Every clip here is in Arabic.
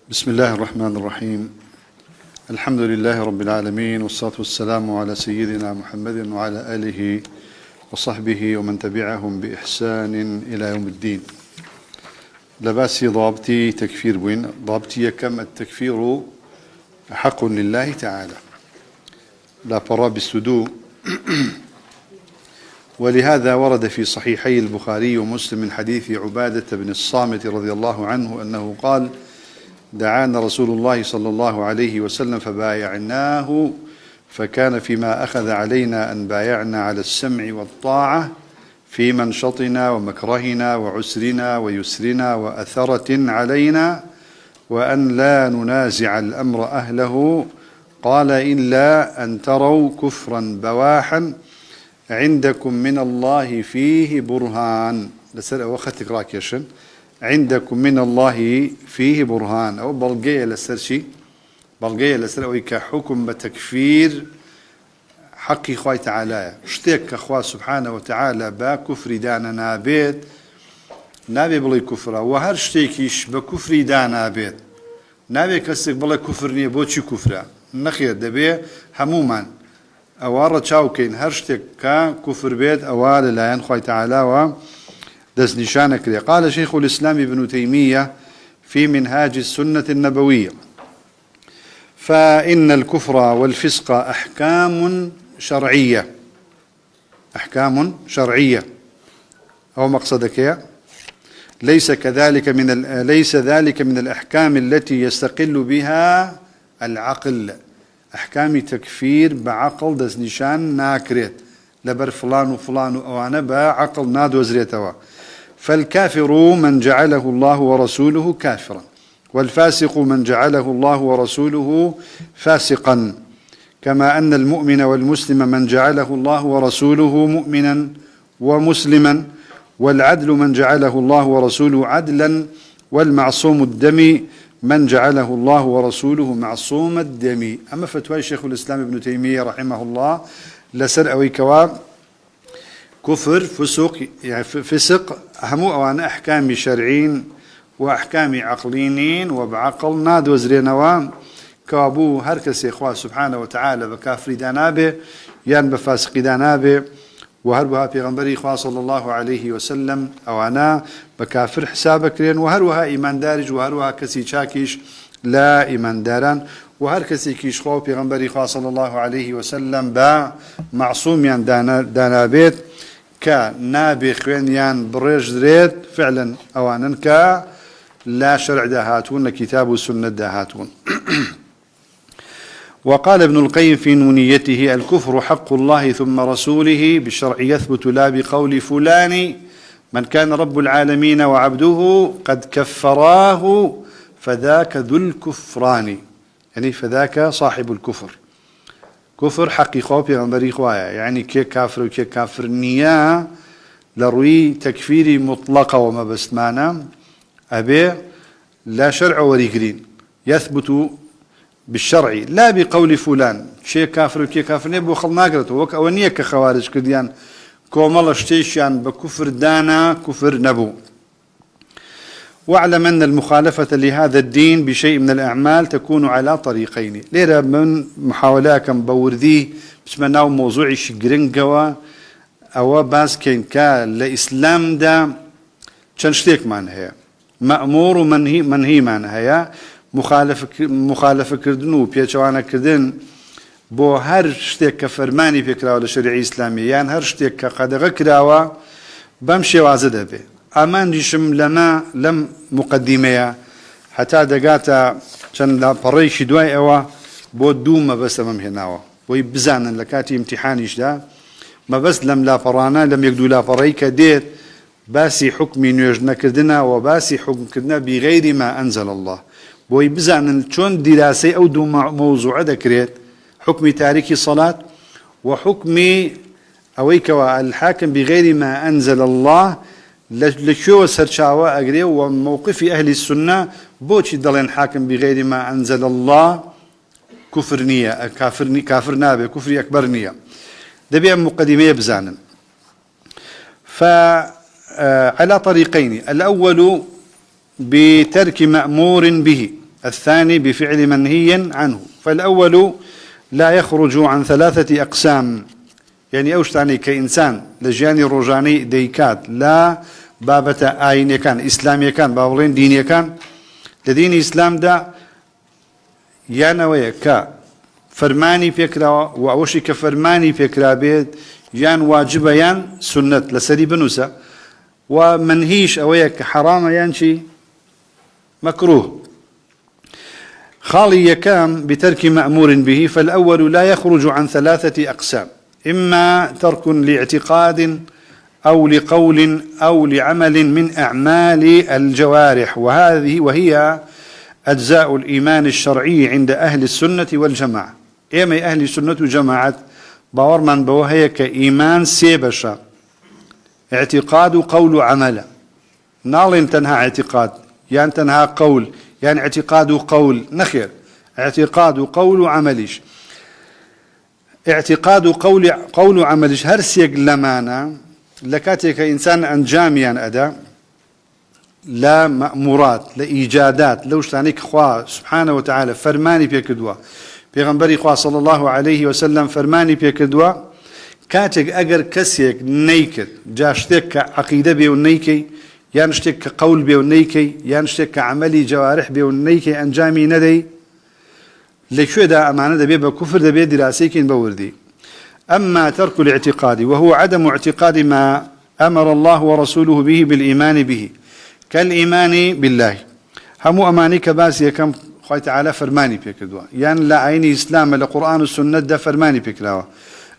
بسم الله الرحمن الرحيم. الحمد لله رب العالمين، والصلاة والسلام على سيدنا محمد وعلى آله وصحبه ومن تبعهم بإحسان إلى يوم الدين. لباسي ضابطي تكفير بوين ضابطي كم التكفير حق لله تعالى لا فرا بالسدو. ولهذا ورد في صحيحي البخاري ومسلم من حديث عبادة بن الصامت رضي الله عنه أنه قال: دعانا رسول الله صلى الله عليه وسلم فبايعناه، فكان فيما أخذ علينا أن بايعنا على السمع والطاعة في منشطنا ومكرهنا وعسرنا ويسرنا وأثرة علينا، وأن لا ننازع الأمر أهله. قال: إلا أن تروا كفرا بواحا عندكم من الله فيه برهان. لسر وقتك راكيشن عندكم من الله فيه برهان، أو بلقية لسرشي بلقية لسر كحكم بتكفير حق إخوة تعالى اشتك أخوة سبحانه وتعالى با كفر دانا نابيت نابي بلي كفره وهر شتيكيش بكفر دانا بيت نابي كسك بلي كفر نيه بوشي كفره نخير دبي هموما أوار تشاوكين هر شتك كفر بيت أوال لا ينخوة تعالى و دس نشانك لي. قال شيخ الإسلام ابن تيمية في منهاج السنة النبوية: فإن الكفر والفسق أحكام شرعية أو مقصدك يا ليس ذلك من الأحكام التي يستقل بها العقل. أحكام تكفير بعقل دس نشان ناكريت لبر فلان وفلان وأنا بعقل ناد وزريتوا. فالكافر من جعله الله ورسوله كافرا، والفاسق من جعله الله ورسوله فاسقا، كما أن المؤمن والمسلم من جعله الله ورسوله مؤمنا ومسلما، والعدل من جعله الله ورسوله عدلا، والمعصوم الدم من جعله الله ورسوله معصوم الدم. أما فتوى شيخ الإسلام ابن تيمية رحمه الله لسر أوي كواب كفر فسق، يعني فسق همو أوان أحكام شرعين وأحكام عقلينين وبعقل ناد وزرينوان كابو هركس إخوة سبحانه وتعالى بكافر دانابه يان بفاسق دانابه، وهروها پیغمبر إخوة صلى الله عليه وسلم أوانا بكافر حسابك لين، وهروها إيمان دارج، وهروها كسي شاكيش لا إيمان داران، وهر كسي كيش خو پیغمبر إخوة صلى الله عليه وسلم با معصوم يان دانابيت كنابي خوين يان بريج دريت فعلا أوانا كا لا شرع دهاتون لكتاب والسنة دهاتون. وقال ابن القيم في نونيته: الكفر حق الله ثم رسوله بالشرع يثبت لا بقول فلان من كان رب العالمين وعبده قد كفراه فذاك ذو الكفران، يعني فذاك صاحب الكفر. كفر حقي خوفي غنبري خوايا، يعني كي كافر وكي كافر نيا لروي تكفيري مطلقة وما بس معنا أبي لا شرع وريقرين يثبت بالشرع لا بقول فلان شي كافر وكي كافر نبو خلنا قرته وك أونية كخوارج كرديان كومال اشتيشيان بكفر دانا كفر نبو. واعلم أن المخالفة لهذا الدين بشيء من الأعمال تكون على طريقين. ليرة من محاولة كم بوردي بسمناه موضوعي شجرنجوا أو باس كين كا لإسلام دا تشنشتيك مان هي مأمور ومنهي مان هي مخالفة كردنو بيتشوانا كردن بو هر شتيك كفرماني فكرة ولا شريعة إسلامية، يعني هر شتيك كقدغة كراوا بمشي وازده به أمان ديشم لم مقدمة حتى دقاتا كان لا بريش دواي أوا بو دوما بس أمام هناوا ويبزانا لكاتي امتحانيش دا ما بس لم لا برانا لم يقدو لا بري كدير باسي حكمي نيجنا كردنا وباسي حكم كردنا بغير ما أنزل الله ويبزانا شون دراسي أو دو موضوع ذكرت حكم تارك الصلاة وحكم أويكوا الحاكم بغير ما أنزل الله لشو سرشاوة أجري. وموقف أهل السنة بوشي دلين حاكم بغير ما أنزل الله كفرنية كافر نابي كفر أكبر نية دبيع مقدمية بزانا. فعلى طريقين: الأول بترك مأمور به الثاني بفعل منهي عنه. فالأول لا يخرج عن 3 أقسام، يعني أوشتاني كإنسان لجاني روجاني ديكات لا بابة آين كان إسلامي كان باولين ديني كان لدين إسلام دا يانوية كفرماني فكرة وأوشي كفرماني فكرة بيت يان واجب يان سنة لسري بنوسة، ومنهيش أوية كحرام يانشي مكروه. خالي يكام بترك مأمور به. فالأول لا يخرج عن 3 أقسام، إما ترك لاعتقاد أو لقول أو لعمل من أعمال الجوارح، وهي أجزاء الإيمان الشرعي عند أهل السنة والجماعة. إما أهل السنة والجماعة باور من بوهي كإيمان سيبشا: اعتقاد قول عمل. نال تنهى اعتقاد يعني تنهى قول، يعني اعتقاد قول نخير، اعتقاد قول عملش. اعتقاد قول عملش هرسيق لمانا لكاتك إنسان أنجاميا أدا لا مأمورات لا إيجادات لوش تانيك خواه سبحانه وتعالى فرماني بيكدوا بيغنبري خواه صلى الله عليه وسلم فرماني بيكدوا كاتك أجر كسيك نيكد جاشتك عقيدة بيو نيكي يانشتك قول بيو نيكي يانشتك عملي جوارح بيو نيكي أنجامي ندي لشو دا أمانة دا بيبا كفر دا بيدي راسيكين بوردي. أما ترك الاعتقاد وهو عدم اعتقاد ما أمر الله ورسوله به بالإيمان به كالإيمان بالله. هم أمانيك باسي كم خوي تعالى فرماني بيكدوا يعني لا عيني إسلام لقرآن السنة دا فرماني بيكدوا: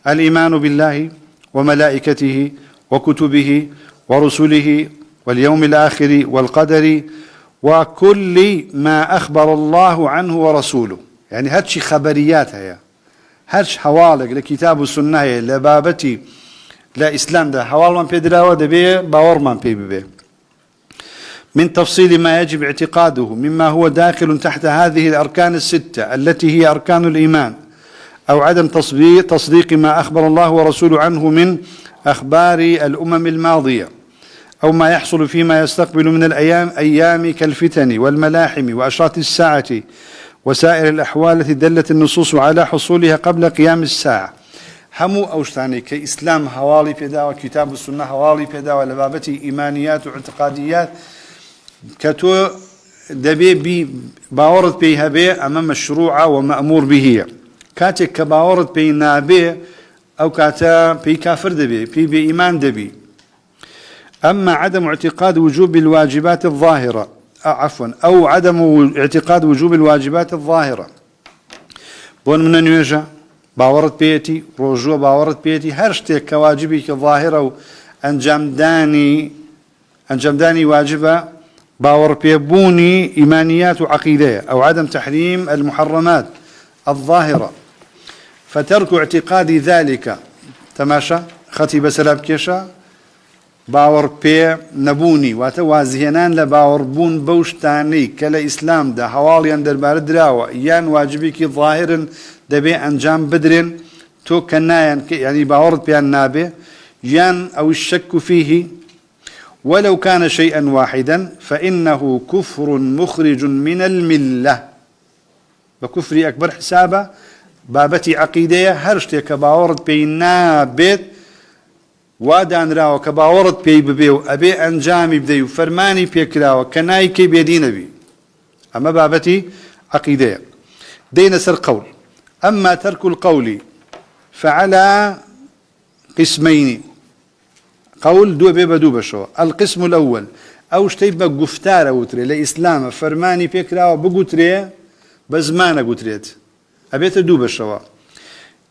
الإيمان بالله وملائكته وكتبه ورسله واليوم الآخر والقدر وكل ما أخبر الله عنه ورسوله. يعني هاتشي خبريات هي هرش حوالق لكتاب السنة لبابتي لا إسلام ده حوال من بيدراوة ده بيه باور من بيه من تفصيل ما يجب اعتقاده مما هو داخل تحت هذه الأركان ال6 التي هي أركان الإيمان، أو عدم تصديق ما أخبر الله ورسوله عنه من أخبار الأمم الماضية، أو ما يحصل فيما يستقبل من أيام كالفتن والملاحم وأشراط الساعة وسائر الأحوال التي دلت النصوص على حصولها قبل قيام الساعة. همو أوشتاني كإسلام حوالي بيدا وكتاب السنة حوالي بيدا ولبابتي إيمانيات واعتقاديات كتو دبي بي باورت بيها بي أمام مشروعة ومأمور به كاتك كباورت بي نابي أو كاتا بي كافر دبي بي بإيمان دبي. أما عدم اعتقاد وجوب الواجبات الظاهرة أو عدم اعتقاد وجوب الواجبات الظاهرة بون من نيوجا باورت بيتي رجوع باورت بيتي هرشتك كواجبي كظاهرة أنجام داني واجبة باور بيبوني إيمانيات وعقيدة، أو عدم تحريم المحرمات الظاهرة. فترك اعتقاد ذلك تماشى خطيب سلام كيشا باور بي نبوني واتوازينان لباور بون بوشتاني كلا إسلام ده حوالي اندر باردراوة يان واجبيك ظاهر دبي أنجام بدرين تو كنايان يعني باورد بيان نابي يان أو الشك فيه ولو كان شيئا واحدا فإنه كفر مخرج من الملة. بكفري أكبر حسابة بابتي عقيدة هرشتي كباورد بيان نابي وادان راو كباورد بي ببيو أبي أنجامي بديو فرماني بيكراو كناي كي بيدين بي. أما بابتي عقيدة دين سر قول. أما ترك القول فعلى قسمين، قول دو بيبا دو بشو. القسم الأول أو شتيبا قفتارة وتري لإسلام فرماني بيكراو بقوتري بزمانة قوتريت أبيت دو بشو.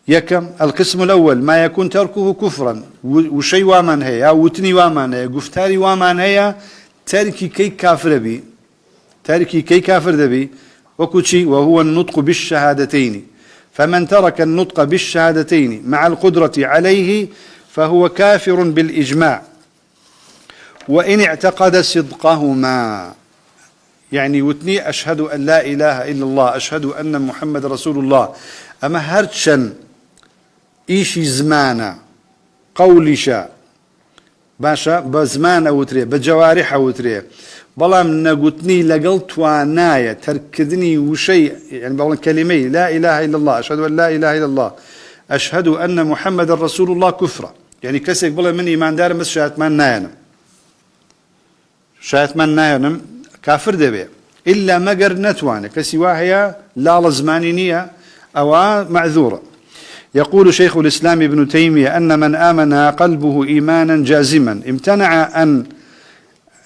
يكم القسم الأول ما يكون تركه كفرا وشي وامان هي وتني وامان هي قفتاري وامان هي تركي كي كافر بي تركي كي كافر دبي وكوشي وهو النطق بالشهادتين. فمن ترك النطق بالشهادتين مع القدرة عليه فهو كافر بالإجماع وإن اعتقد صدقهما. يعني وتني أشهد أن لا إله إلا الله أشهد أن محمد رسول الله أما هرتشن إيشي زمانة قولشا باشا بزمان أوتري بجوارح أوتري بلام نقطني لقلت وانايا تركدني وشيء يعني بقول كلمي لا إله إلا الله أشهد أن لا إله إلا الله أشهد أن محمد رسول الله كفرة يعني كسيك بلا من إيمان دار بس شاهد من ناينم شاهد من ناينم كافر دبي إلا مقر نتوانه كسواهي لا لزمانينية أو معذورة. يقول شيخ الإسلام ابن تيمية أن من آمن قلبه إيمانا جازما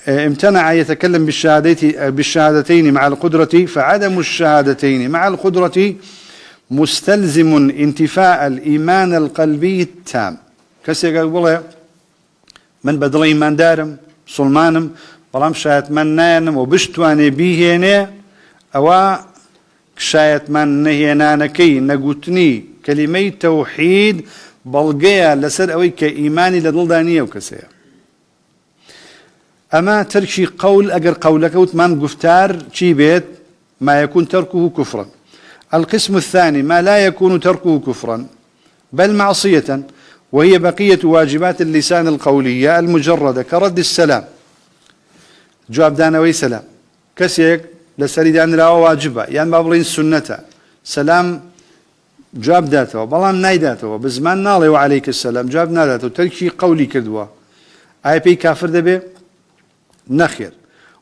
امتنع يتكلم بالشهادتين مع القدرة فعدم الشهادتين مع القدرة مستلزم انتفاء الإيمان القلبي التام. كسي قال والله من بدل إيمان دارم سلمانم بلام شايت من ناينم وبشتواني بيهيني أو شايت من نهينانكي نقوتني كلمة توحيد بلقيا لسر أوي كإيماني لدلدانية وكسيا. أما تركي قول أجر قولك وثمان قفتار شي بيت ما يكون تركه كفرا. القسم الثاني ما لا يكون تركه كفرا بل معصية وهي بقية واجبات اللسان القولية المجردة كرد السلام جواب دانوي سلام كسيك لسريدان لا واجبة يعني بابلين سنة سلام جواب داته بلان نايداته بزمان نالي وعليك السلام جواب ناداته تركي قولي كدوة أي بي كافر دبي نخير.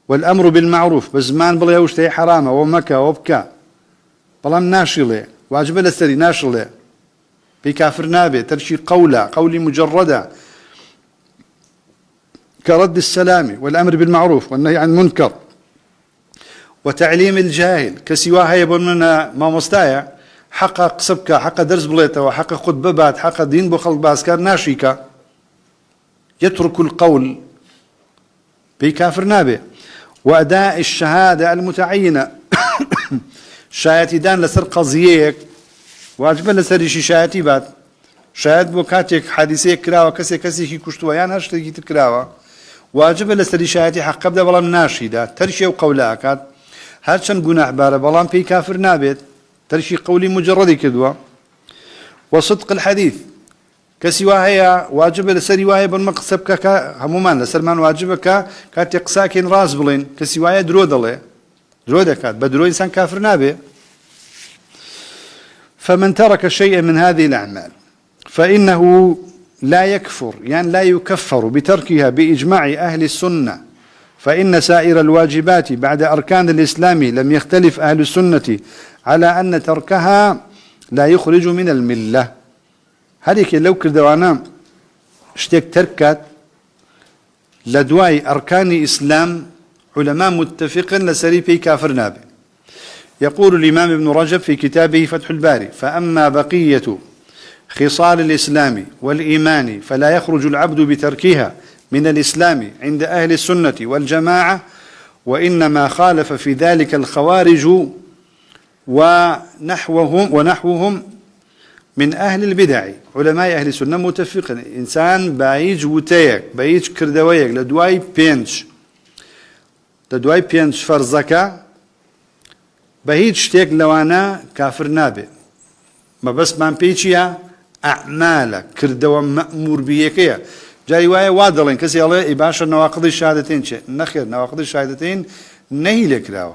والأمر بالمعروف بزمان بلا وشتي حرامة ومكا وبكا بلان ناشلي واجب لسري ناشلي بي كافر نابي تركي قولي مجردة كرد السلام والأمر بالمعروف والنهي عن المنكر وتعليم الجاهل كسواها يبوننا ما مستايا حق سبكة حق درس بليته وحق خطبات حق دين بخلق باسكار ناشيكا يترك القول بكافر نابي. وأداء الشهادة المتعينة شايتي دان لسر قضيك واجب لسر شايتي بات شاهد بوكاتك حديثي كراوة كسي كشتوا يعني هشتكي تكراوة واجب لسر شايتي حق بدا بلام ناشيدا ترشي وقولاكات هرشن قناح بارا بلام بي كافر نابت ترشي قولي مجردي كدوا. وصدق الحديث كسواها واجب لسر واهي بالمقصب همومان لسلمان واجبك كاتق ساكن راس بلين كسواها درودله درودكات بدرو إنسان كافر نابي. فمن ترك شيئا من هذه الأعمال فإنه لا يكفر يعني لا يكفر بتركها بإجماع أهل السنة فإن سائر الواجبات بعد أركان الإسلام لم يختلف أهل السنة على أن تركها لا يخرج من الملة. هذيك لو كردوانا اشتك تركت لدواي أركان إسلام علماء متفقين لسري في كافر نابي. يقول الإمام ابن رجب في كتابه فتح الباري فأما بقية خصال الإسلام والإيمان فلا يخرج العبد بتركها من الإسلام عند أهل السنة والجماعة وإنما خالف في ذلك الخوارج ونحوهم من أهل البدع. علماء أهل السنة متفقين إنسان بايج وتيك بايج كردويك لدواي بينش فرزكا بهيج شتيك لوانا كافر نابي ما بس من بيشيا أعمالك كردوا مأمور بيكيا جاي واي وادلين كسي الله إباشر نواقض الشهادتين شيء نخير نواقض الشهادتين نهيلك راوا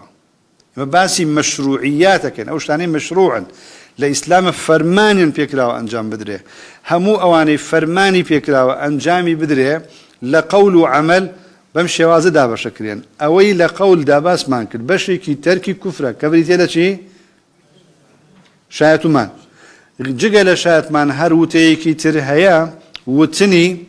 ما باسي مشروعياتك أو شتانين مشروعا لإسلام فرمان فيكراوا أنجام بدره همو أواني فرماني فيكراوا أنجامي بدره لقول وعمل بمشي وازه دابا شكريا اوي لقول داباس مانكر بشي كي تركي كفره كبريتي لشي شايت مان جگل شايت مان هر وتي كي تر هيا وتني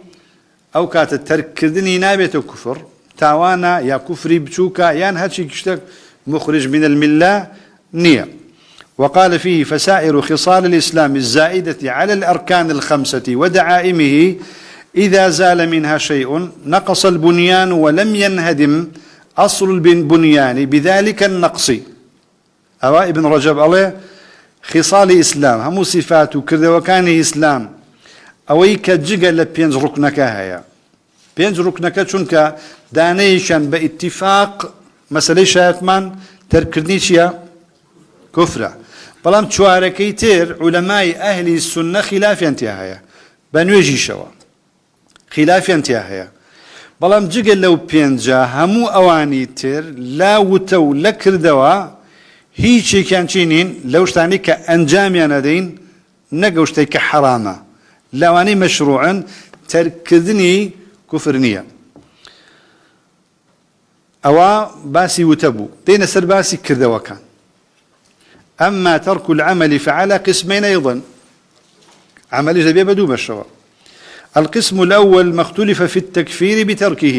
او كات ترك كردني نابته كفر تاوانا يا كفري بشوكا يعني هادشي كشتك مخرج من المله نيه. وقال فيه فسائر خصال الإسلام الزائدة على الأركان الخمسة ودعائمه إذا زال منها شيء نقص البنيان ولم ينهدم أصل البنيان بذلك النقص. أو ابن رجب عليه خصال الإسلام هم صفات كذا وكان إسلام أوي كجيجل بينز ركنك هيا بينز ركنك شنك دانيشان باتفاق مسألة شاكمان تركنيشيا كفرة بلام شواركي تير علماء أهل السنة خلاف انتهايا بنويجي شوا خلاف انتهايا بەڵام جگە لەو پێنجە هەموو ئەوانی تر لا وتە و لە کردەوە هیچێکیان چی نین لەو شتانی کە ئەنجامیان ئەدەین نەگەو شتێک کە حەرامە لەوانەی مەشروعن تەرکردنی کوفر نییە. ئەوە باسی وتە بوو. دێنە سەر باسی کردەوەکان. أما ترك العمل فعلى قسمين أيضا عمل جبيه بدو بشوا. القسم الأول ما اختلف في التكفير بتركه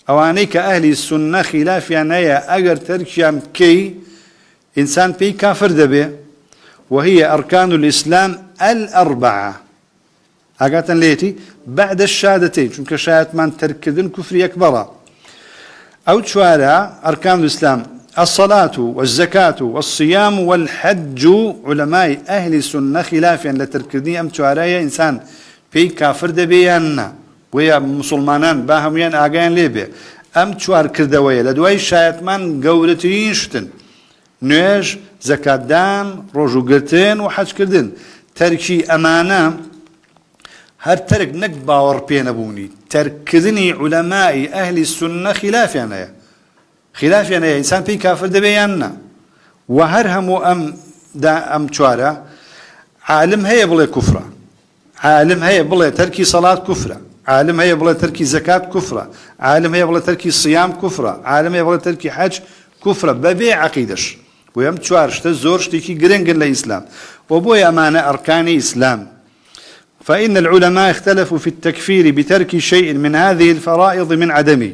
أوانيك أهل السنة خلاف يعني أجر تركيام كي إنسان بي كافر دبي وهي أركان الإسلام الأربعة أقاتن ليتي بعد الشهادتين شنك شهادة من تركدن كفر أكبر أو تشوارع أركان الإسلام الصلاة والزكاة والصيام والحج علماء أهل السنة خلافا لتركدني أم تشوارع إنسان في كافر دبيان ويا مسلمانان باهميان آقاين ليبي أم تشوار كردوية لدواي شايت من قولتين شتن نوێژ زەکاتدان ڕۆژوگرتن و حەج کردن تەرکی ئەمانە هەر تەرک نەک باوەڕ پێ نەبوونی تەرکردنی عولەمای ئەهلی سوننە خلافیان هەیە ئینسان پێی کافر دەبێ یان نا و هەر هەموو ئەم چوارە عالم هەیە بڵێ کوفرە عالم هەیە بڵێ تەرکی سەڵات کوفرە عالم هەیە بڵێ تەرکی زەکات کوفرە عالم هەیە بڵێ تەرکی صیام کوفرە عالم هەیە بڵێ تەرکی حەج كفر ببيع عقيدش ويم تشوارشت زور شتيكي جرينجن للإسلام وبويا أمانة أركان إسلام. فإن العلماء اختلفوا في التكفير بترك شيء من هذه الفرائض من عدمه.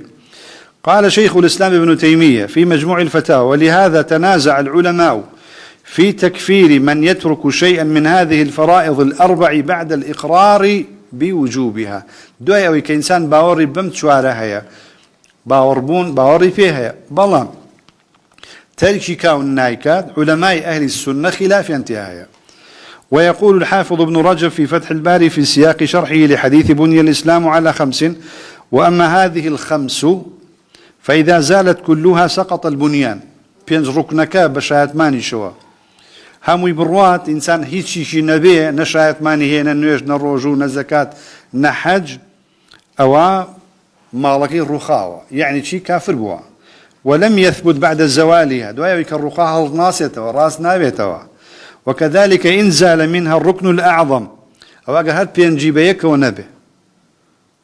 قال شيخ الإسلام ابن تيمية في مجموع الفتاوى ولهذا تنازع العلماء في تكفير من يترك شيئا من هذه الفرائض الأربع بعد الإقرار بوجوبها. دوي أو كإنسان باوري بمتشوارها باوري فيها بلان تركي كون نايكات علماء أهل السنة خلاف انتهاء. ويقول الحافظ ابن رجب في فتح الباري في سياق شرحه لحديث بني الإسلام على 5 وأما هذه 5 فإذا زالت كلها سقط البنيان بينز ركنك بشاهد ماني شوا هموي بروات إنسان هيتشي نبي نشاهد ماني هنا نويش نروجو نزكات نحج أو مالكي الرخاوة يعني شي كافر بوا ولم يثبت بعد زوالها دوايا الرخاء ناصيته وراس نابيته. وكذلك إن زال منها الركن الأعظم أو أجر هاد بينجي بيك ونبه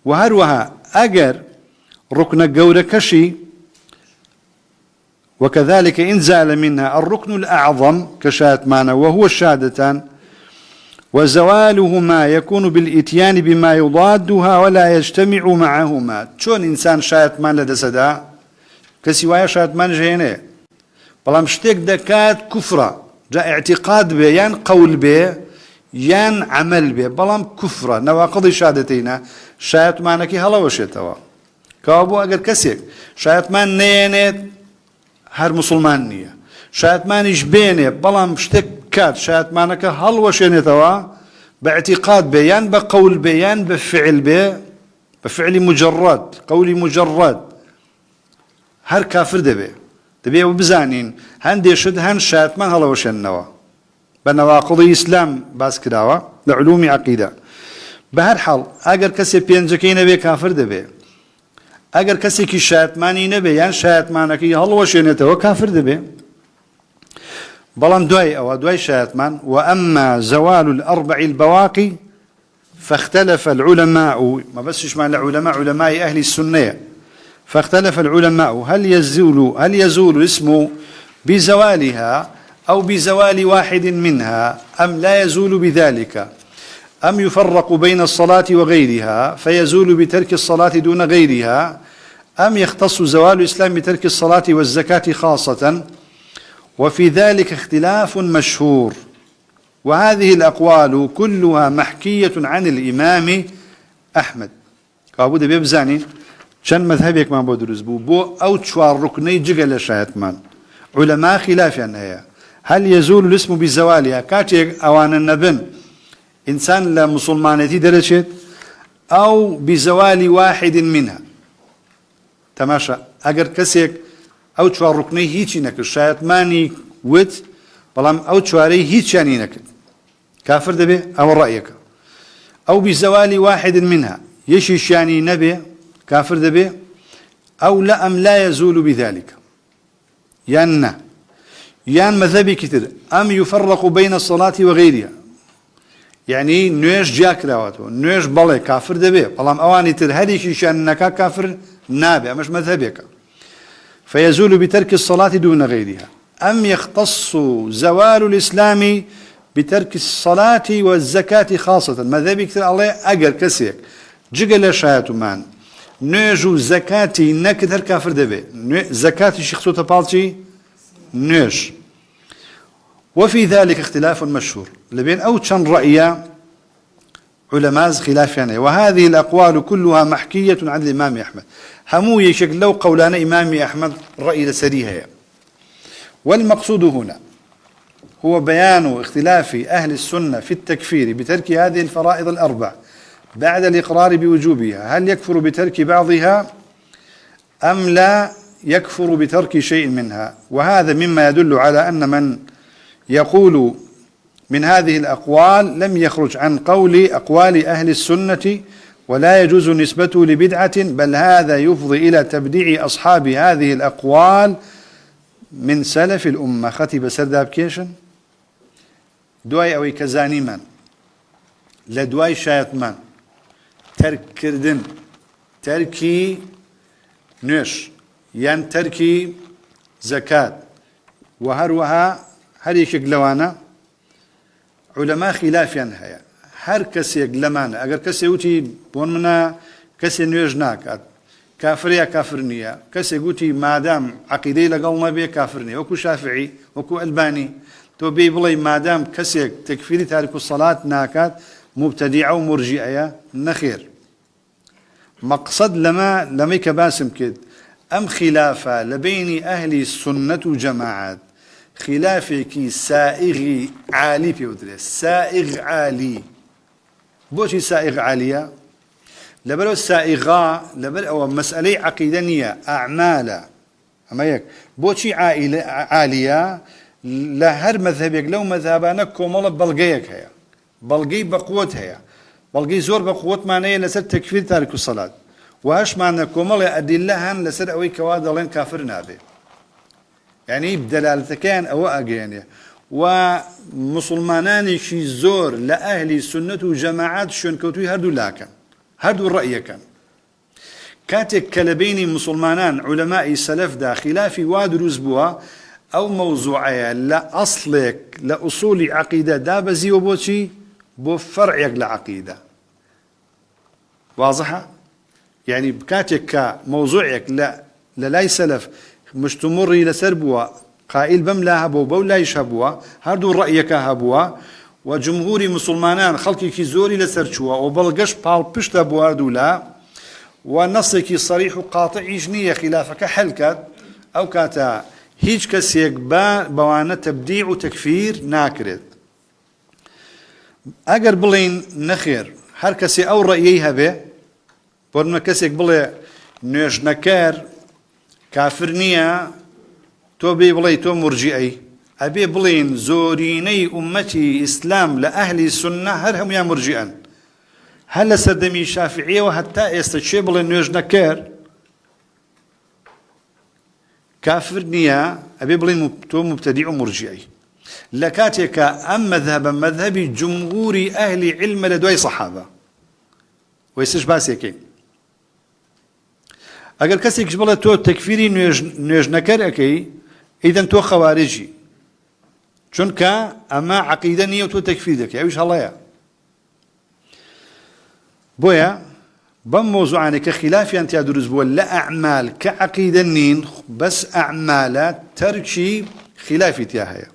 وهروها أجر ركن الجورة كشي. وكذلك إن زال منها الركن الأعظم كشات مانا وهو الشهادتان وزوالهما يكون بالإتيان بما يضادها ولا يجتمع معهما. شون إنسان شات مان لدسدا كسي وايا شات مان جهينه بلام شتيك دكات كفرة جاء اعتقاد به يان قول به يان عمل به بلام كفرة نواقض شهادتين شات مانكي هلا وشيتوا كابو اگر كسيك شات مان نينت هر مسلمان نية شات مان يجبينه بلام شتيك كات شات مانك هل وشينتوا باعتقاد به يان بقول به يان بفعل به بفعل مجرد قولي مجرد هر كافر دبي وبزانين هندي شد هن شاتمان هلا وشنوا بنواقض الإسلام باس كداوا لعلوم عقيدة. بهر حال أجر كسي بينزكين بي كافر دبي أجر كسي كي شاتماني نبي يعني شاتمانك هلا وشنتوا كافر دبي بلان دوي شاتمان. وأما زوال الأربع البواقي فاختلف العلماء ما بسش مع العلماء علماء أهل السنة فاختلف العلماء هل يزول اسمه بزوالها أو بزوال واحد منها أم لا يزول بذلك أم يفرق بين الصلاة وغيرها فيزول بترك الصلاة دون غيرها أم يختص زوال الإسلام بترك الصلاة والزكاة خاصة. وفي ذلك اختلاف مشهور وهذه الأقوال كلها محكية عن الإمام أحمد. كابود بيبزاني شن مذهبك ما بدرس بو أو تشوار ركني جعل شاهدمان علماء خلاف هي هل يزول الاسم بزوالها كاتيك أوان النبن إنسان لا مسلمانتي درجت أو بزوال واحد منها تماشى أجر كسيك أو تشوار ركني هيجي نكر شاهدماني ود بلام أو تشواري هيجي يعني نكر كافر دبي أو رأيك أو بزوال واحد منها يشيش يعني نبي كافر دبي أو لا أم لا يزول بذلك يان مذهبي كتير أم يفرق بين الصلاة وغيرها يعني نويش جاك راواتو نويش بالي كافر دبي بلام أواني تر هذه شأنك كافر نابع مش مذهبك فيزول بترك الصلاة دون غيرها أم يختص زوال الإسلام بترك الصلاة والزكاة خاصة مذهبي كتير الله أجر كسيك جقل شايتو مان نوجو زكاتي نكتر كافر دبي زكاتي شخصو تبالتي نوش وفي ذلك اختلاف مشهور لبين أو كان رأي علماء خلاف يعني وهذه الأقوال كلها محكية عن الإمام أحمد همو يشكل لو قولان إمام أحمد رأي لسريها والمقصود هنا هو بيان اختلاف أهل السنة في التكفير بترك هذه الفرائض الأربع بعد الإقرار بوجوبها هل يكفر بترك بعضها أم لا يكفر بترك شيء منها وهذا مما يدل على أن من يقول من هذه الأقوال لم يخرج عن أقوال أهل السنة ولا يجوز نسبته لبدعة بل هذا يفضي إلى تبديع أصحاب هذه الأقوال من سلف الأمة ختب سرداب كيشن دواي أوي كزاني من لدواي شايط من ترك كردن تركي نوش ين تركي زكاة وهروها هر يشك لوانا علماء خلاف ينهي هر كسي لمانا اگر كسي وتي بون منا كسي نوش ناكات كافريا كافرنيا كسي قوتي مادام عقيدي لقلنا بيه كافرنيا وكو شافعي وكو ألباني تو بي بلي مادام كسي تكفيري تارك الصلاة ناكات مبتدعة ومرجئة نخير مقصد لما يكباسم كد أم خلافة لبين أهل السنة جماعات خلافك سائغ عالي بيودري سائغ عالي بوشي سائغ عالية لبلو السائغة لبلو أو مسألة عقيدانية أعمال أما يك بوشي عالية لهر مذهبك لو مذهبانك كومولا بلغيك هيا بلغي بقوت هيا بلغي زور بقوت معناه لسر تكفير تارك الصلاة وهش معنى كومولا أدلهن لسر أوي كوادلين كافرنا به يعني بدلالة كان أو أجانية ومسلمانان شي زور لأهل السنة وجماعات شون كوتوي هردو لاكن هردو الرأي كان كاتك كلبين مسلمانان علماء السلف دا خلافي وادروز بوا أو موضوعية لا أصلك لا أصول عقيدة دابزي وبوشي بو فرعك لعقيدة واضحة يعني بكاتك كموضوعك لا سلف مش تمري لسربوا قائل بم لا هبوا بولا يشهبوا هردو رأيك هبوا وجمهور مسلمانان خلقي كي زوري لسرشوا وبلغش بال بشتا بواردو لا ونصك صريح قاطع جنية خلافك حلكت أو كاتا هيج كسيك بوانا تبديع وتكفير ناكرت أجر بلين نخير هر كسي أو رأيها به بورما كسيك بلي نيش نكار كافرنيا تو بي بلي تو مرجئي أبي بلين زوريني أمتي إسلام لأهل السنة هرهم يا مرجئا هل سردمي شافعية وحتى يستشي بلين نيش نكار كافرنيا أبي بلين تو مبتدع مرجئي لكاتك أم مذهبي جمهور أهل علم لدوي صحابة ويسش باسيكين اگر کسی که بله تو تکفیری نوش نکر اکی ایدن تو خوارجی چون که اما عقیده نیه و تو تکفیر دکی اویش هلایا بویا بم موضوعانه كخلافي أنت يدرس ولا أعمال كعقيدة نين بس أعمالات تركي خلافي تياهي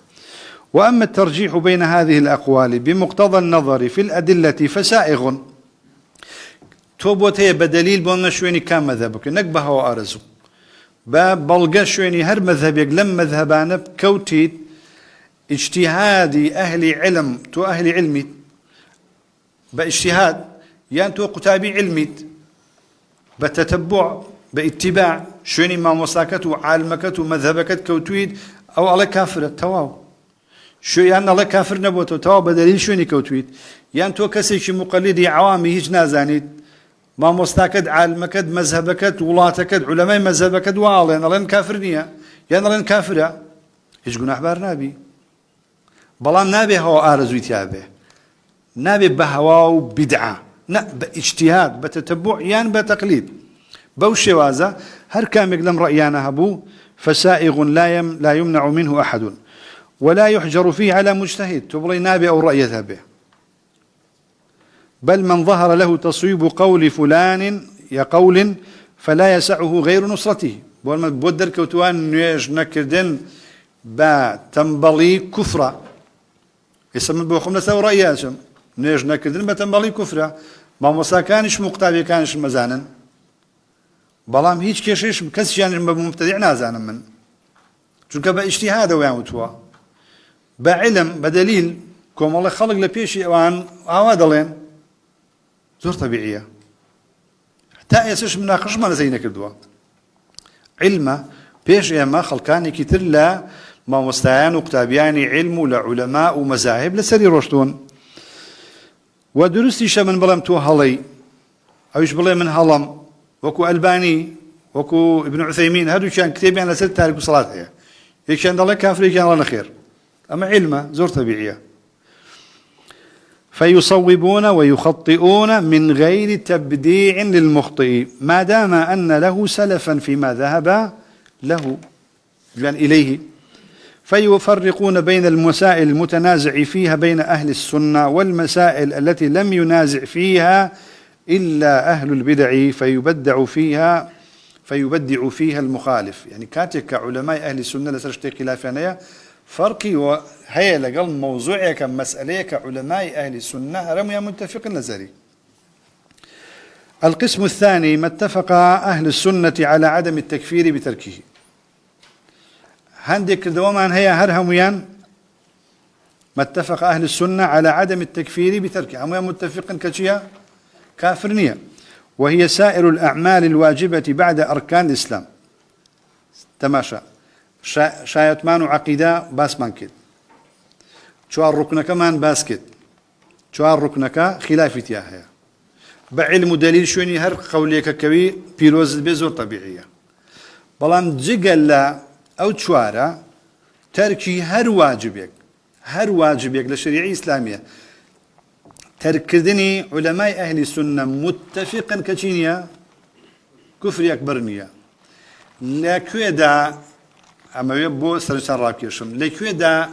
وأما الترجيح بين هذه الأقوال بمقتضى النظر في الأدلة فسائغ توبوت هي بدليل بون شويني كان مذهبك نكبه وأرزو باب بلغ شويني هر مذهب يقلم مذهبان بكوتيت اجتهادي أهل علم تو أهل علمي باجتهاد يعني تو قتابي علمي بتتبع باتباع شويني ما مساكته عالمكته مذهبكت كوتويد أو على كافر تواو شو يعني الله كافر نبوته تواو بدليل شويني كوتويد يعني تو كسيش مقلدي عوامي هيج نازانيت ما مستاكد عالمكد مذهبكد ولاتكد علماء مذهبكد والين ألين كافر نية يعني ألين كافرة هيج جناح بار نابي بلان نابي هو آرزوي تيابه نابي بهوا بدعة باجتهاد بتتبع يعني بتقليد بوشي وازا هر كان يقلم رأيانا هبو فسائغ لا يمنع منه أحد ولا يحجر فيه على مجتهد تبغي نابي أو رأيتها به بل من ظهر له تصويب قول فلان يقول فلا يسعه غير نصرته بودر كوتوان نيج نكردن با تنبلي كفرة يسمى بوخم نساو رأياتهم نيج نكردن با تنبلي كفرة ما مسا كانش مقتابي كانش مزانا بلام هيج كيشيش كسش يعني مبتدع نازانا من چونك با اجتهاد ويان وتوا بعلم بدليل كوم الله خلق لبيشي وان عوادلين زور طبيعية حتى يسش مناقش ما نزينا كردوا علم بيش ما خلقاني كتر لا ما مستعان وكتابياني علم لعلماء ومذاهب لسري روشتون ودرستي من بلام تو هلي أوش بلي من هلم وكو ألباني وكو ابن عثيمين هادو كان كتابي على سر تاريخ صلاة هي كان الله كافر كان الله خير أما علمه زور طبيعية فيصوبون ويخطئون من غير تبديع للمخطئ ما دام أن له سلفا فيما ذهب له يعني إليه فيفرقون بين المسائل المتنازع فيها بين أهل السنة والمسائل التي لم ينازع فيها إلا أهل البدع فيبدع فيها المخالف يعني كاتك علماء أهل السنة لسرشتي خلافانية فرقي وهي لقل موضوعي كمسألة كعلماء أهل السنة رمي متفق نظري القسم الثاني ما اتفق أهل السنة على عدم التكفير بتركه هندك دوما هي هرهميان ما اتفق أهل السنة على عدم التكفير بتركه هم متفق كشيا كافرنية وهي سائر الأعمال الواجبة بعد أركان الإسلام تماشى شايت مانو عقيدة باس مانكت شوار ركنك مان باسكت شوار ركنك خلافت ياها بعلم دليل شوني هر قوليك كوي بيروز بزور طبيعية بلان جيجل لا أو شوارا تركي هر واجبك للشريعة الإسلامية تركدني علماء أهل السنة متفقا كشينيا كفر أكبرنيا لكودا أما يبو سرسان راكيشم لكودا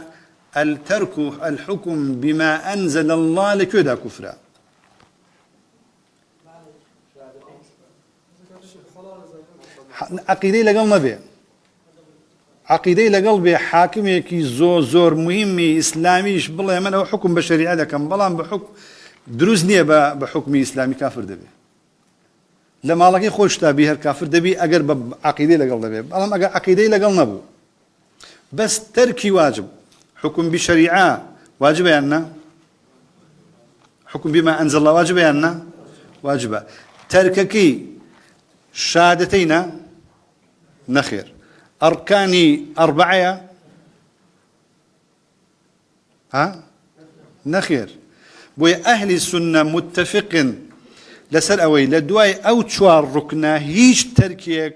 الترك الحكم بما أنزل الله لكودا كفرا عقيدة لقلنا به عقيدة لقلبي حاكم كي زور مهم إسلامي بالله من هو حكم بشريعة ده كان بلان بحكم دروزني بحكم إسلامي كافر دبي لما لقي خوش تابيه الكافر دبي أجر بعقيدة لقلنا به بلان أجر عقيدة لقلنا بو بس تركي واجب حكم بشريعة واجب يعني حكم بما أنزل الله واجب يعني واجب ترككي شهادتين نخير أركاني أربعة نخير بوي أهل السنة متفق لسر أوي لدواي أو تشوار ركنا هيج تركي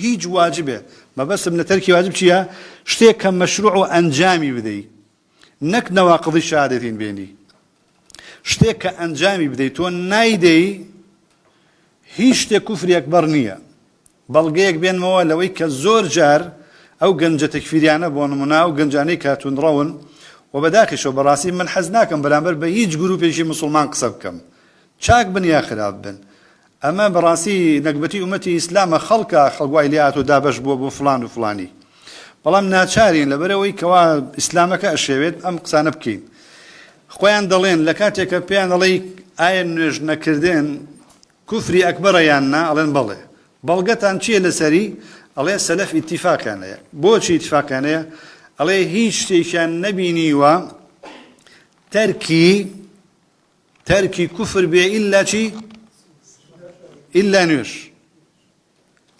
هيج واجبه ما بس من تركي واجب شيء شتيك مشروع أنجامي بدي نك نواقض الشهادتين بيني شتيك أنجامي بدي تو نايدي هيج كفر أكبر نية بلغيك بين موالوي كالزور جار أو جنجة تكفيريانا بونمنا أو جنجاني كاتون رون وبداكش وبراسي من حزناكم بلامبر بيج جروب يجي مسلمان قصبكم شاك بن يا خراب بن أما براسي نقبتي أمتي إسلام خلق وايليات ودابش بو فلان وفلاني والله من ناتشارين لبروي كوا إسلامك الشيوت أم قصان بكين خوان دلين لكاتك بيان عليك آين نج نكردين كفري أكبر يانا ألين بالله بلغتان چیه لسری عليه سلف اتفاق يعني بو چی اتفاق يعني عليه هیچ شيء نبيني و تركي كفر به إلا شيء إلا نوش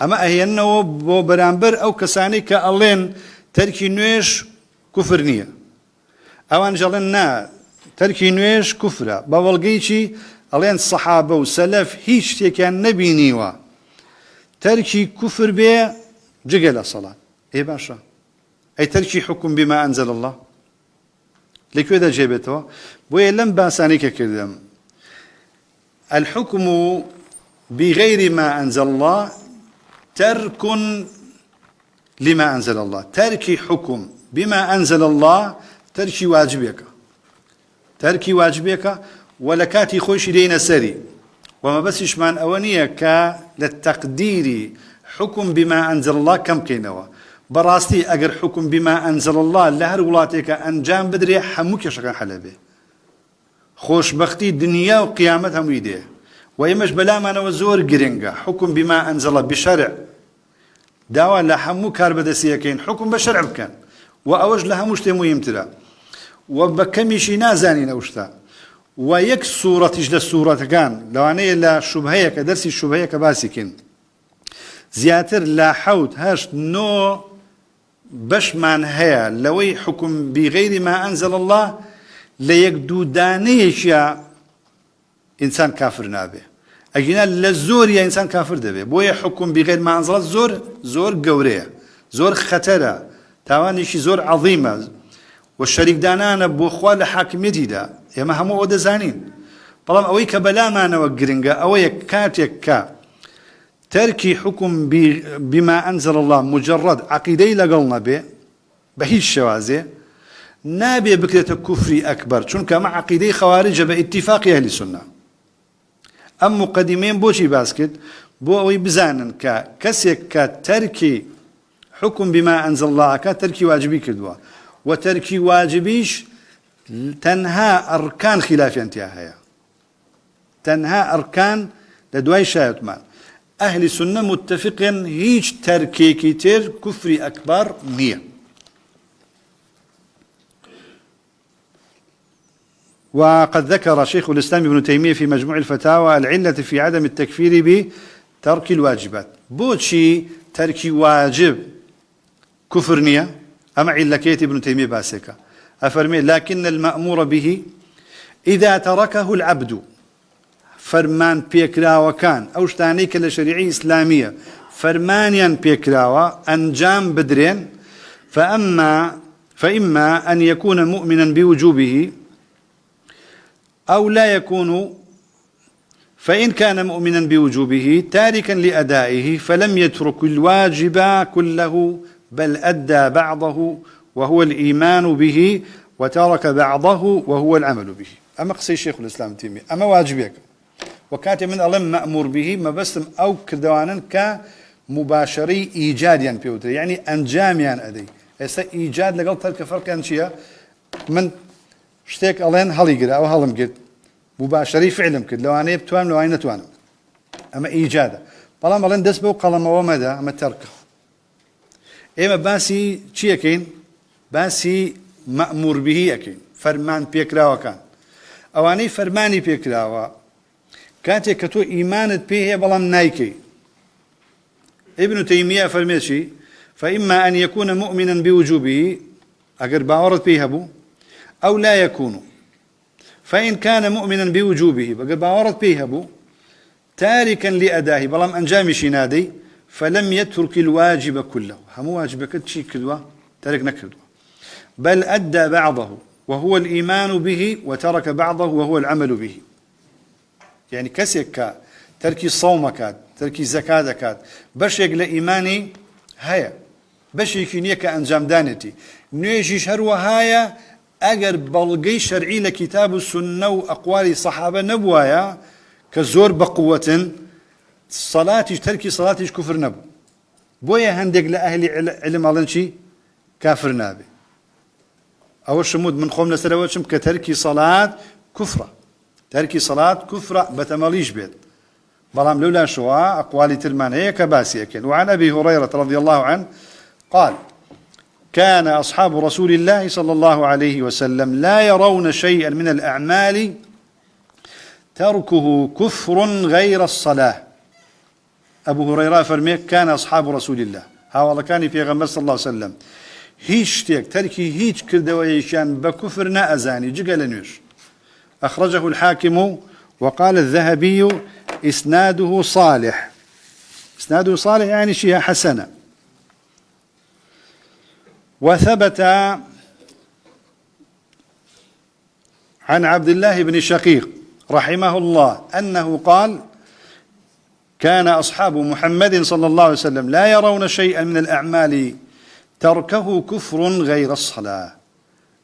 أما هي أنه بو برامبر أو كساني كألين تركي نوش كفر نية أو أنجلنا تركي نوش كفرة بولغي شيء ألين الصحابة وسلف هيش تيكان نبينيوا تركي كفر به جقل الصلاة إيه باشا أي تركي حكم بما أنزل الله لكو إذا جيبته بوي لم باسانيك كردم الحكم بغير ما أنزل الله ترك لما أنزل الله تركي حكم بما أنزل الله تركي واجبك تركي واجبك ولكاتي خوش لينا سري وما بس إشمان أونية للتقدير حكم بما أنزل الله كم كينوا براستي أجر حكم بما أنزل الله لهر ولاتك أنجام بدري حموك شكا حلبه خوش بختي دنيا وقيامتها ميديه ويمش بلا ما نوزور جرينجا حكم بما أنزل الله بشرع داوا لحمو كاربدسية كين حكم بشرع كان وأوج لها مشتمو يمتلا وبكمشي نازاني نوشتا ويك صورة تجد الصورة كان لو أنا لا شبهية كدرسي الشبهية كباسكين زياتر لا حوت هاش نو بش من هيا لوي حكم بغير ما أنزل الله ليقدو دانيش يا إنسان كافر نابه أجينا للزور يا إنسان كافر دبه بوي حكم بغير ما أنزل الله زور قوريه زور خطره تاوانيشي زور عظيمة والشريك دانانا بوخوال حاكميتي دا يما همو ودا زانين طالما أويك بلا ما نوقرنجا أويك كاتيك تركي حكم بما أنزل الله مجرد عقيدي لقلنا به بهي الشوازي نابي بكرة كفري أكبر چونك مع عقيدي خوارج باتفاق أهل السنة أم مقدمين بوشي باسكت بو أوي بزانن كسيك تركي حكم بما أنزل الله كتركي واجبي كدوا وتركي واجبيش تنهى أركان خلاف انتهاها تنهى أركان لدواي شايت مال أهل السنة متفقين هيج تركي كتير كفري أكبر مية وقد ذكر شيخ الإسلام ابن تيمية في مجموع الفتاوى العلة في عدم التكفير بترك الواجبات بوشي تركي واجب كفرنية أما علكيت ابن تيمية باسكة أفرمي لكن المأمور به إذا تركه العبد فرمان بيكرا وكان أو شتانيك لشريعي إسلامية فرمانيا بيكرا أنجام بدرين فإما أن يكون مؤمنا بوجوبه أو لا يكون فإن كان مؤمنا بوجوبه تاركا لأدائه فلم يترك الواجب كله بل أدى بعضه وهو الإيمان به وترك بعضه وهو العمل به أما قصي شيخ الإسلام تيمي أما واجبك وكاتب من الله مأمور به ما بس أو كردوانا كمباشري إيجاديا بيوتر يعني أنجاميا أدي هسه إيجاد لقل ترك فرق شيء من شتيك ألين هاليقرأ أو هالمقد مباشري فعلم كد لو أنا بتوان لو أنا توان أما إيجاده طالما ألين دسبه قلم ومدى أما تركه إما باسي شيء كين باسي مأمور به أكين فرمان بيكراوا كان أواني فرماني بيكراوا كانت كتو إيمانت به بلام نايكي ابن تيمية فرميشي فإما أن يكون مؤمنا بوجوبه أقر باورت به أبو أو لا يكون فإن كان مؤمنا بوجوبه أقر باورت به أبو تاركا لأداه بلام أنجامي شنادي فلم يترك الواجب كله هم واجبك تشي كدوة ترك نكدوة بل أدى بعضه وهو الإيمان به وترك بعضه وهو العمل به يعني كسيك تركي صومك تركي زكاتك باش يقل إيماني هيا باش يكينيك أنجام دانتي نيجيش هروا هايا أجر بلغي شرعي لكتاب السنة وأقوال صحابة نبوايا كزور بقوة صلاة تركي صلاة كفر نبو بويا هندق لأهل علم علنشي كافر نابي أول شمود من خوم نسلوات شم كتركي صلاة كفرة تركي صلاة كفرة بتماليش بيت بلام لولا شواء أقوال تلمان هي كباسية كن وعن أبي هريرة رضي الله عنه قال كان أصحاب رسول الله صلى الله عليه وسلم لا يرون شيئا من الأعمال تركه كفر غير الصلاة أبو هريرة فرميك كان أصحاب رسول الله هذا كان في غمر صلى الله عليه وسلم هيش تيك تركي هيش كردويشان بكفرنا أزاني جقل نيش أخرجه الحاكم وقال الذهبي إسناده صالح. إسناده صالح يعني شيء حسنة. وثبت عن عبد الله بن شقيق رحمه الله أنه قال: كان أصحاب محمد صلى الله عليه وسلم لا يرون شيئا من الأعمال تركه كفر غير الصلاة.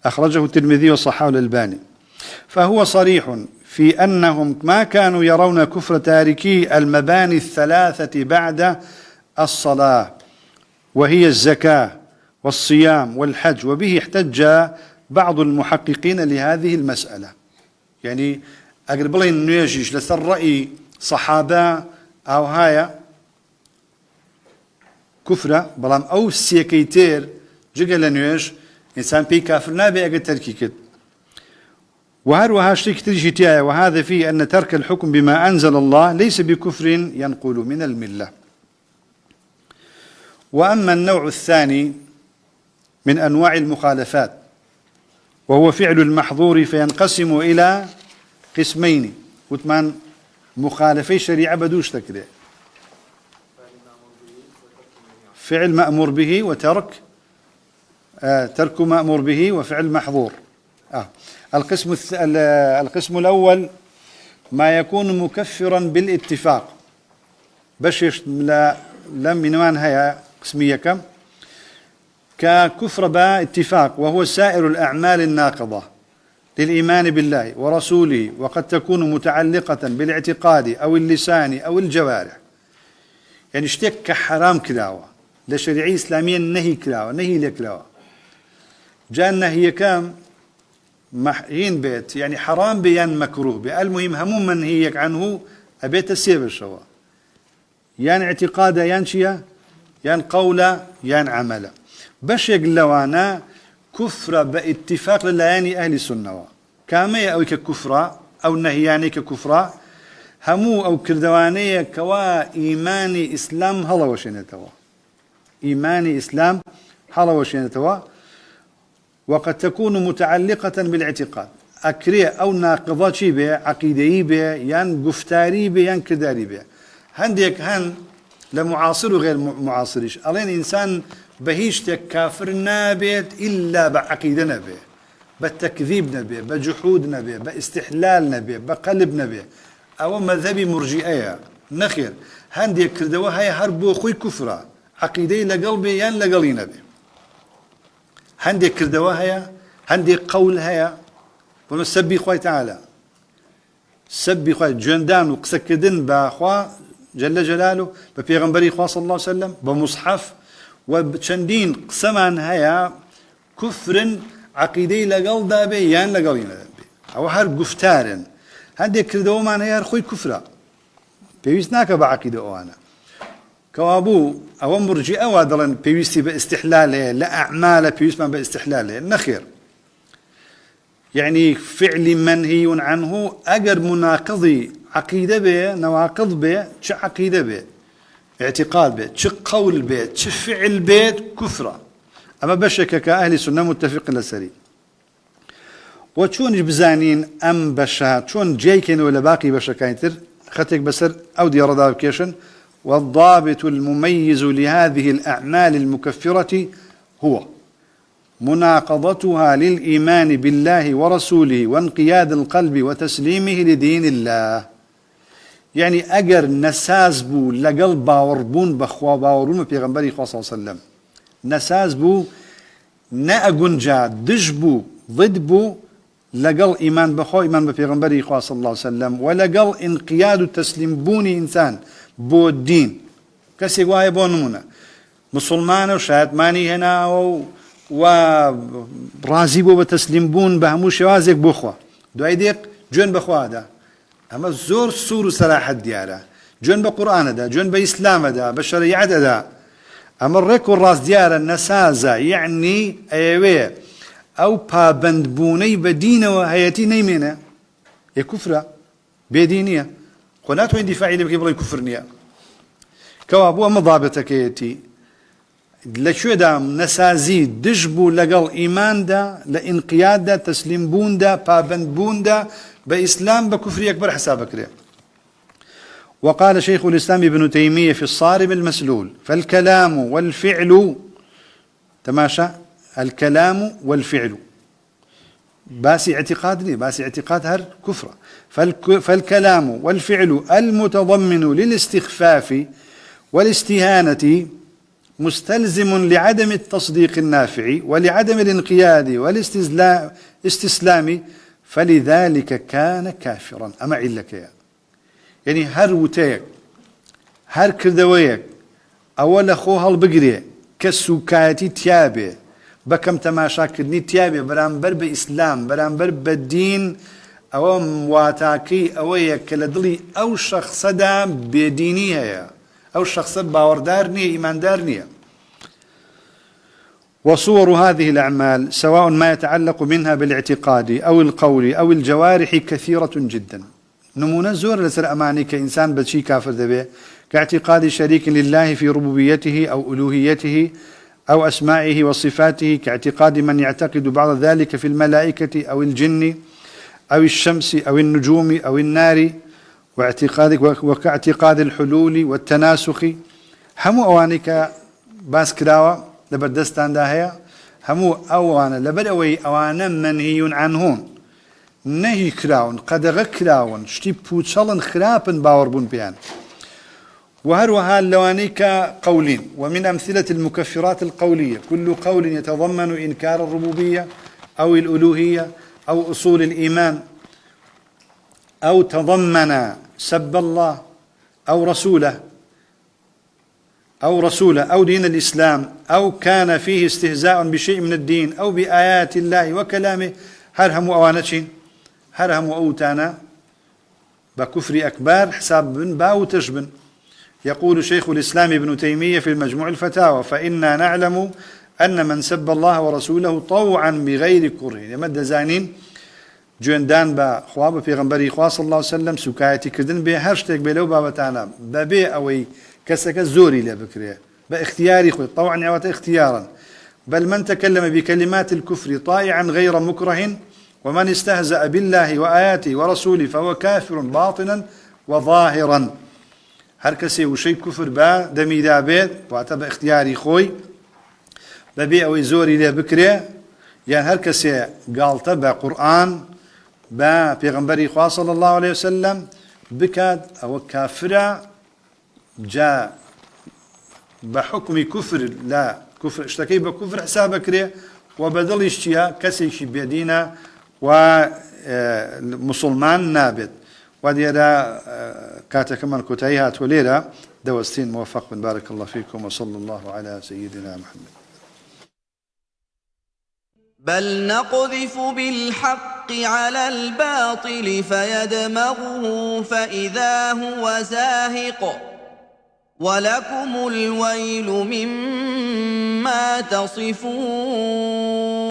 أخرجه الترمذي وصححه الألباني. فهو صريح في أنهم ما كانوا يرون كفر تاركي المباني الثلاثة بعد الصلاة، وهي الزكاة والصيام والحج. وبه احتج بعض المحققين لهذه المسألة. يعني أقرب لي إنه يجيش لسر رأي صحابة أو هايا كفرة بلام أو سيكيتير جقل نيوش إنسان بي كافر نابي أقل تركي كد. وهروها شيء كتير وهذا فيه أن ترك الحكم بما أنزل الله ليس بكفر ينقل من الملة. وأما النوع الثاني من أنواع المخالفات وهو فعل المحظور فينقسم إلى قسمين. وثمان مخالفي شريعة بدوش تكره: فعل مأمور به وترك ترك مأمور به وفعل محظور. القسم الأول ما يكون مكفرا بالاتفاق. بشش لم منوان هيا قسمية كم ككفر باتفاق، وهو سائر الأعمال الناقضة للإيمان بالله ورسوله، وقد تكون متعلقة بالاعتقاد أو اللسان أو الجوارح. يعني اشتك حرام كلاوة لشريعة إسلامية نهي كلاوة نهي لكلاوة جاء النهي كام محين بيت يعني حرام بيان مكروه بي. المهم هموم من هيك عنه أبيت السيب الشواء يعني اعتقاد يان شيا يان قولة يان عمله. باش يقلوانا كفر باتفاق للياني أهل السنة كامية أو ككفرة أو نهياني ككفرة همو أو كردوانية كوا إيماني إسلام هلا وشينتوا إيماني إسلام هلا وشينتوا. وقد تكون متعلقة بالاعتقاد أكريه أو ناقضة شي به عقيدي به يان قفتاري به يان كرداري به. هنديك هن لمعاصر وغير معاصرش ألين إنسان بهيشتك كافر نابت إلا بعقيدة نبي بالتكذيب نبي بجحود نبي باستحلال نبي بقلب نبي أو مذهبي مرجئية نخير. هندي كردوا هاي هربو خوي كفرة عقيدة لقلبي يان لقلي نبي. هندي كردوا هاي هندي قول هاي ونسبي خوي تعالى سبي خوي جندان وقسكدن باخوا جل جلاله ببيغمبري خواه صلى الله عليه وسلم بمصحف وبتشندين قسمان هيا كفر عقيدي لقل دابي يان لقلين دابي او هر قفتارن هندي كردو مان هيا خوي كفرة بيويسناك بعقيدة اوانا كوابو او مرجئة وادلن بيويستي باستحلاله لا اعمال بيويسمان باستحلاله نخير. يعني فعل منهي عنه اجر مناقضي عقيدة به نواقض به شو عقيدة به اعتقاد به شو قول به شو فعل به كفرة. أما بشك كأهل سنة متفق لسري. وشون بزانين أم بشها شون جايكين ولا باقي بشكايتر خطيك بسر أو دي رضاكيشن. والضابط المميز لهذه الأعمال المكفرة هو مناقضتها للإيمان بالله ورسوله وانقياد القلب وتسليمه لدين الله. يعني أجر نساز بو لقل باوربون بخوا باورون بيغمبري صلى الله عليه وسلم نساز بو نأجنجا دجبو ضدبو لقل إيمان بخوا إيمان بيغمبري صلى الله عليه وسلم ولقل انقياد وتسليم بوني إنسان بو الدين كسي واي بونمونا مسلمان وشاهد ماني هنا ورازي بو بتسليم بون بهمو شوازك بخوا دعي ديق جون بخوا هذا أما زور سور صلاح الديارة جون بقرآن دا جون بإسلام دا بشريعة دا أما الركو الراس ديارة نسازة يعني أيوه أو بابند بوني بدين وهيتي نيمينة يكفرة بدينية قنات وين دفاعي اللي بقبل يكفرنيا كوابو أما ضابطك يتي لشو دا نسازي دجبو لقل إيمان دا لإنقياد دا تسليم بون دا بابند بون دا بإسلام بكفر أكبر حسابك ليه. وقال شيخ الإسلام ابن تيمية في الصارم المسلول: فالكلام والفعل تماشى، الكلام والفعل باسي اعتقاد لي، باسي اعتقاد هر كفر. فالكلام والفعل المتضمن للاستخفاف والاستهانة مستلزم لعدم التصديق النافع ولعدم الانقياد والاستسلام، فلذلك كان كافرا. أما علك يعني هر وتيك هر كردويك أول خوها البقري كسوكاتي تيابي بكم تماشا كردني تيابي برانبر بإسلام برانبر بالدين أو مواتاكي أو يكالدلي أو شخص دا بدينية أو شخص باوردارني إيماندارني. وصور هذه الأعمال سواء ما يتعلق منها بالاعتقاد أو القول أو الجوارح كثيرة جدا. نمونا زور لسر أماني كإنسان بشي كافر ذبه كاعتقاد شريك لله في ربوبيته أو ألوهيته أو أسمائه وصفاته، كاعتقاد من يعتقد بعض ذلك في الملائكة أو الجن أو الشمس أو النجوم أو النار، وكاعتقاد الحلول والتناسخ. همو أوانك باس كراوة لبردستان داهية، همو أوانا لبدأوي أوانا منهي عنهون نهي كراون قدغ كراون شتي بوتشالن خرابن باوربون بيان. وهروها اللوانيك قولين. ومن أمثلة المكفرات القولية كل قول يتضمن إنكار الربوبية أو الألوهية أو أصول الإيمان، أو تضمن سب الله أو رسوله أو دين الإسلام، أو كان فيه استهزاء بشيء من الدين أو بآيات الله وكلامه، هرهم أوانتشين هرهم أوتانا بكفر أكبر حساب بن باو تشبن. يقول شيخ الإسلام ابن تيمية في المجموع الفتاوى: فإنا نعلم أن من سب الله ورسوله طوعا بغير كره. يمد زانين جوندان با خواب پیغمبری خواه صلی الله عليه وسلم سكايتي كردن به هرشتك بلو بابتانا ببي أوي كسك الزوري لبكريه باختياري خوي طوعا يعوات اختيارا، بل من تكلم بكلمات الكفر طائعا غير مكره، ومن استهزأ بالله وآياته ورسوله فهو كافر باطنا وظاهرا. هر كسي وشي كفر با دمي دابيت واتبع اختياري خوي ببي أوي زوري لبكريه، يعني هر كسي قال تبع قرآن با پیغمبری خواه صلی الله عليه وسلم بكاد أو كافرة جاء بحكم كفر لا كفر اشتكي بكفر حسابك ريه وبدل اشتيا كسيش بيدينا ومسلمان نابت. وديرا كاتا كمان كتايها توليرا دوستين موفق. بارك الله فيكم وصلى الله على سيدنا محمد. بل نقذف بالحق على الباطل فيدمغه فإذا هو زاهق ولكم الويل مما تصفون.